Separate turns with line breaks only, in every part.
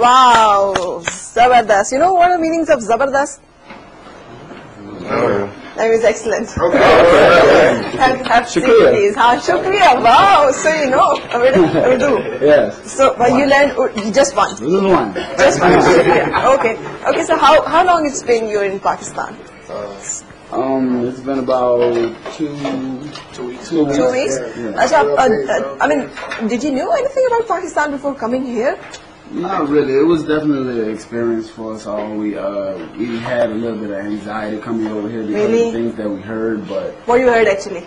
Wow, Zabardast. You know what are the meanings of Zabardast?
No.
That was excellent.
Okay.
Have please. Shukriya. Wow. So you know Urdu.
Yes.
So you learned just one.
This is one.
Just one. Shukriya. Okay. Okay. So how long it's been you're in Pakistan?
It's been about 2 weeks. 2 weeks.
2 weeks.
Yeah.
I mean, did you know anything about Pakistan before coming here?
Not really. It was definitely an experience for us all. We had a little bit of anxiety coming over here because
Really?
of things that we heard, but
What you heard actually?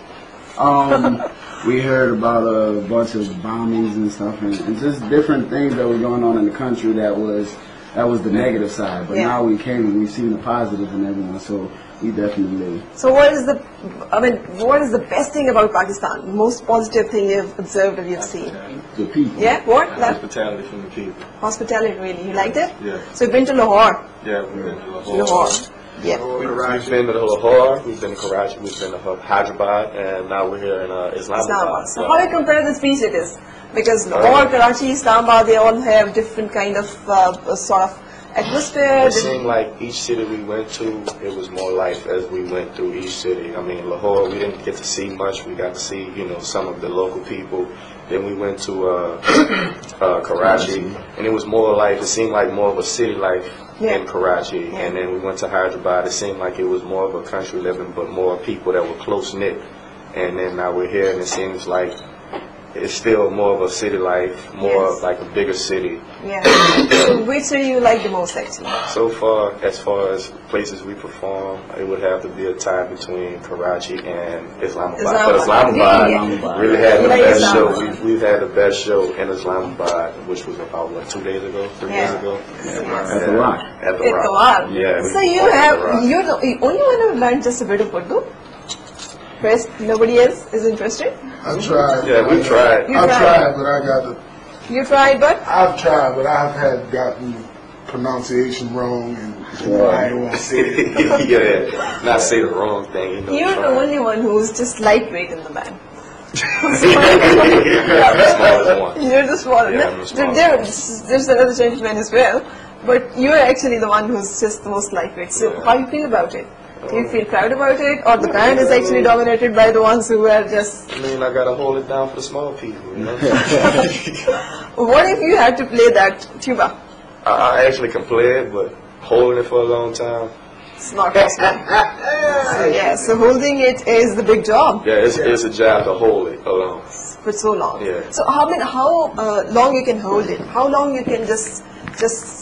we heard about a bunch of bombings and stuff, and just different things that were going on in the country that was the negative side. But
Yeah.
now we came and we've seen the positive in everyone, so we definitely.
So what is the best thing about Pakistan? Most positive thing you've observed or you've seen?
The people.
Yeah, what?
Hospitality from the people.
Hospitality, really. You liked it?
Yeah.
So you've been to Lahore?
Yeah, we've been to Lahore.
Lahore. Yeah.
We've been to Lahore, we've been to Karachi, we've been to Hyderabad, and now we're here in Islamabad.
Islamabad. So how do you compare the three cities? Because Lahore, Karachi, Islamabad, they all have different kind of sort of atmosphere.
It seemed like each city we went to, it was more life as we went through each city. I mean, Lahore, we didn't get to see much. We got to see, some of the local people. Then we went to Karachi, and it was more life. It seemed like more of a city life in Karachi.
Yeah.
And then we went to Hyderabad. It seemed like it was more of a country living, but more people that were close-knit. And then now we're here, and it seems like it's still more of a city life, more
Yes.
like a bigger city.
Yeah. So which city you like the most actually?
So far as places we perform, it would have to be a tie between Karachi and Islamabad. But
Islamabad.
Islamabad really had the
You like
best show.
Islamabad.
We've had the best show in Islamabad, which was about 2 days ago, 3 days ago.
At the Rock.
At the
At the Rock.
Yeah.
So you're the only one who learned just a bit of Urdu? Rest, nobody else is interested?
I've tried.
Yeah, we tried.
You
I've
tried.
tried, but I got the.
You tried, but?
I've tried, but I've gotten pronunciation wrong, and I don't want to say it.
Yeah, not say the wrong thing.
You're the only one who's just lightweight in the band.
Smallest one.
You're the smallest.
Yeah, I'm the smallest.
There's another gentleman as well, but you're actually the one who's just the most lightweight. So
Yeah.
how do you feel about it? Do you feel proud about it, or the band is actually dominated by the ones who are just?
I mean, I gotta hold it down for the small people,
What if you had to play that tuba?
I actually can play it, but holding it for a long time.
It's not possible. So holding it is the big job
Yeah, it's a job to hold it alone.
for so long.
Yeah.
So how long you can hold it? How long you can just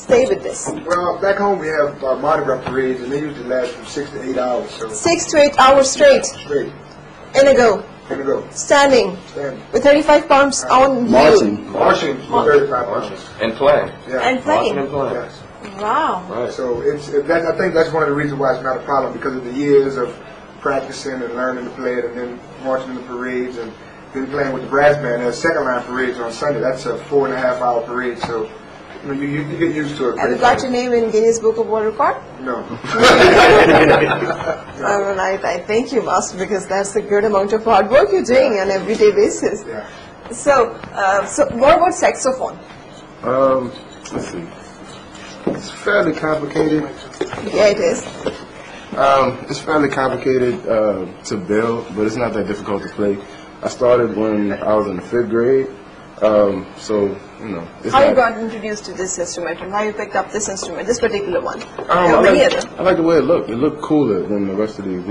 stay with this?
Well, back home we have Mardi Gras parades, and they usually last from 6 to 8 hours. So
6 to 8 hours straight
straight.
in a go,
Here we go.
standing
Stand.
with 35 pounds on
Marching.
you.
Marching for 35 pounds.
And playing.
Yeah.
And
Marching
playing.
and playing.
Yes.
Wow.
Right.
So I think that's one of the reasons why it's not a problem, because of the years of practicing and learning to play it, and then marching in the parades, and then playing with the brass band. There's second line parades on Sunday. That's a 4.5 hour parade. So you get used to it.
Have you got your name in Guinness Book of World Record?
No.
I think you must, because that's a good amount of hard work you're doing on an everyday basis.
Yeah.
So what about saxophone?
Let's see. It's fairly complicated.
Yeah, it is.
It's fairly complicated to build, but it's not that difficult to play. I started when I was in the 5th grade, so It's
How you
not-
got introduced to this instrument, and why you picked up this instrument, this particular one? There
I
are many
like,
other.
I like the way it looked. It looked cooler than the rest of these.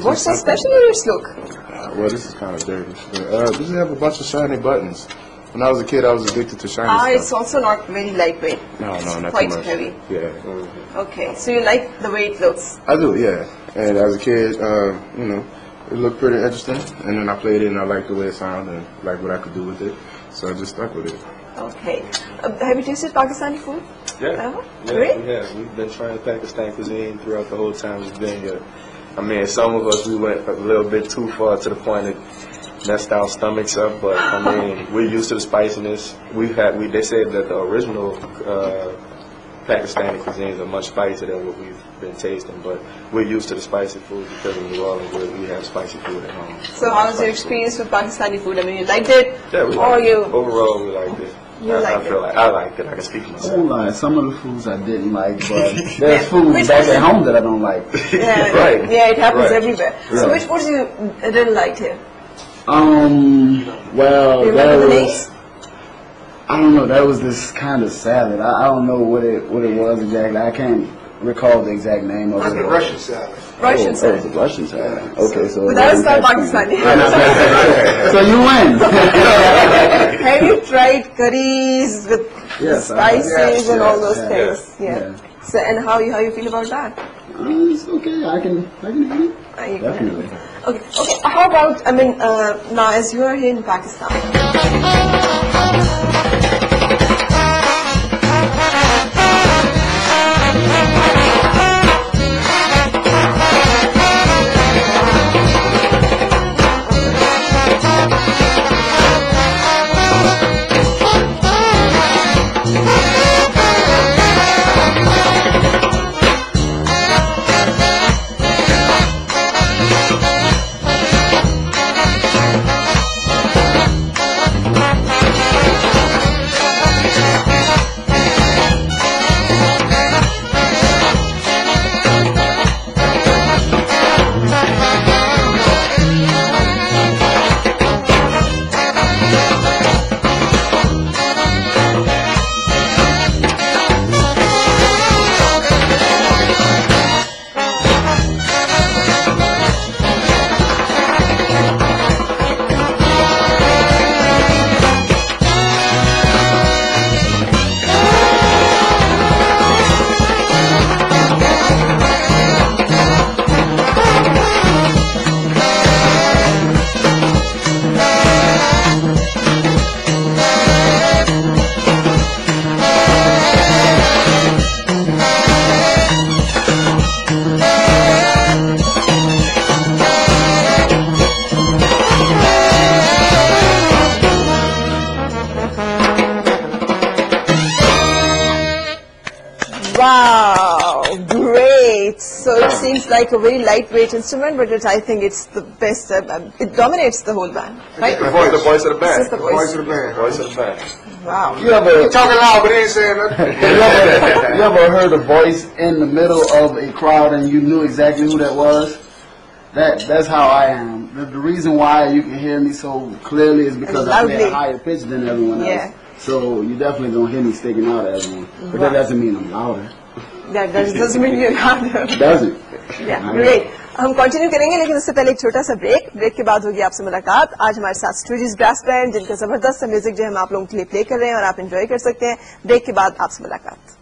What's so special in this look?
Well, this is kind of dirty. But, this have a bunch of shiny buttons. When I was a kid, I was addicted to shiny
It's
stuff.
also not very lightweight.
No, not
quite
too much.
heavy.
Yeah,
Okay, so you like the way it looks.
I do. Yeah, and as a kid, it looked pretty interesting. And then I played it, and I liked the way it sounded, and liked what I could do with it. So I just stuck with it.
Okay. Have you tasted Pakistani food?
Yeah,
Really?
we have. We've been trying Pakistani cuisine throughout the whole time we've been here. I mean, some of us, we went a little bit too far to the point it messed our stomachs up, but I mean, we're used to the spiciness. They said that the original Pakistani cuisines are much spicier than what we've been tasting, but we're used to the spicy food because in New Orleans we have spicy food at home.
So how was your experience with Pakistani food? I mean, you liked it?
Yeah, we
Or
liked
you?
it. Overall, we liked it.
You
I
liked
feel
it.
like I liked it. I can speak for
I
myself.
won't lie, some of the foods I didn't like, but there's foods
Which
back
was
at home that I don't like.
Yeah,
Right.
yeah, it happens
Right.
everywhere. So
Right.
which foods you didn't like here?
Well,
You
there
remember the
was,
names?
I don't know, there was this kind of salad. I don't know what it was exactly. I can't recall the exact name of
That's
it.
the Russian salad.
Russian
Oh,
salad.
it's a Russian salad. Okay, so
But that was
what
not
is that
Pakistani.
so you win.
Have you tried curries with
Yes, I have.
spices and all those
Yeah,
things?
yeah,
Yeah.
yeah.
So and how you feel about that?
It's okay. I can eat it.
You can-
Definitely.
Okay. Okay. How about now as you are here in Pakistan? Wow, great. So it seems like a very lightweight instrument, but I think it's the best. It dominates the whole band, right?
The voice of the
This is
band.
the
Voice
voice.
of the band.
Voice of the band.
Wow.
You ever
Talking loud, but he ain't saying nothing.
you ever heard a voice in the middle of a crowd and you knew exactly who that was? That's how I am. The reason why you can hear me so clearly is because I play
Loudly.
a higher pitch than everyone else.
Yeah.
So you definitely don't hear me sticking out as one. But that doesn't mean I'm louder.
That doesn't mean you're harder.
Does it?
Yeah, great. हम continue करेंगे लेकिन उससे पहले एक छोटा सा break के बाद होगी आपसे मुलाकात। आज हमारे साथ स्टूडियोज ब्रास बैंड जिनका जबरदस्त म्यूजिक जो हम आप लोगों के लिए प्ले कर रहे हैं और आप एंजॉय कर सकते हैं। ब्रेक के बाद आपसे मुलाकात।